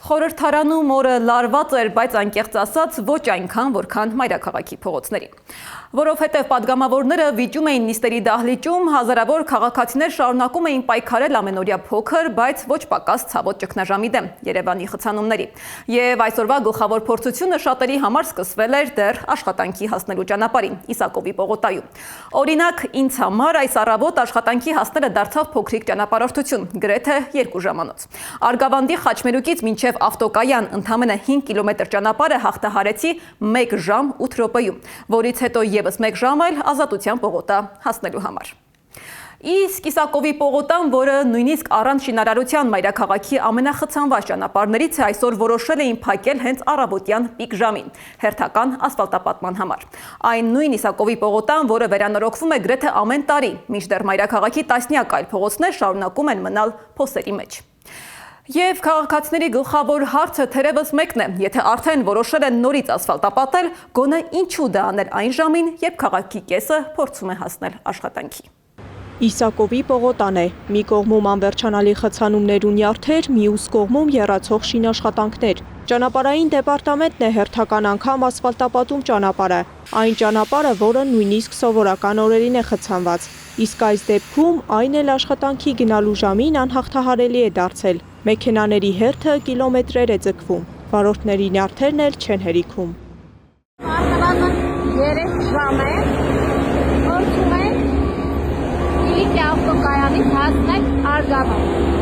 Խորհրդարանում օրը լարված էր, բայց անկեղծ ասած ոչ այնքան, որքան մայրաքաղաքի փողոցներին։ Որովհետև падգամավորները վիճում էին նիստերի դահլիճում, հազարավոր քաղաքացիներ շարունակում էին պայքարել ամենօրյա փոքր, բայց ոչ պակաս ցավոտ ճգնաժամի դեմ Երևանի խցանումների։ Եվ այսօրվա գլխավոր փորձությունը շատերի համար սկսվել էր դեռ աշխատանքի հասնելու ճանապարհին, Իսակովի պողոտայում։ Օրինակ, ինձ համար այս առավոտ աշխատանքի հասնելը դարձավ փոքրիկ ճանապարհորդություն, գրեթե 2 ժամանոց։ Արգավանդի Խաչմերուկից մինչև ավտոկայան ընդամենը 5 կիլոմետր ճանապարհը հաղթահարեցի 1 ժամ 8 րոպեում, որից հետո եւս 1 ժամ էլ Ազատության պողոտա հասնելու համար։ Իսկ Իսակովի պողոտան, որը նույնիսկ առանց շինարարության մայրաքաղաքի ամենախցանված ճանապարհներից է, այսօր որոշել էին փակել հենց առավոտյան պիկ ժամին, հերթական ասֆալտապատման համար։ Այն նույն Իսակովի պողոտան, որը վերանորոգվում է գրեթե ամեն տարի, մինչդեռ մայրաքաղաքի տասնյակ այլ փողոցներ շարունակում են մնալ փոսերի մեջ։ Եվ քաղաքացիների գլխավոր հարցը թերևս մեկն է, եթե արդեն որոշել են նորից ասֆալտապատել, գոնե ինչու դա անել այն ժամին, երբ քաղաքի կեսը փորձում է հասնել աշխատանքի։ Իսակովի պողոտան է, մի կողմում անվերջանալի խցանումներ ու նյարդեր, մյուս կողմում եռացող շինաշխատանքներ։ Ճանապարհային դեպարտամենտն է հերթական անգամ ասֆալտապատում ճանապարհը, այն ճանապարհը, որը նույնիսկ սովորական օրերին է խցանված։ Իսկ այս դեպքում այն էլ աշխատանքի գնալու ժամին անհաղթահարելի է դարձել։ Մեքենաների հերթը կիլոմետրեր է ձգվում, վարորդների նյարդերն էլ չեն հերիքում։ Երեք ժամ է, փորձում ենք Կիլիկի ավտոկայանից հասնել Արգավանդ։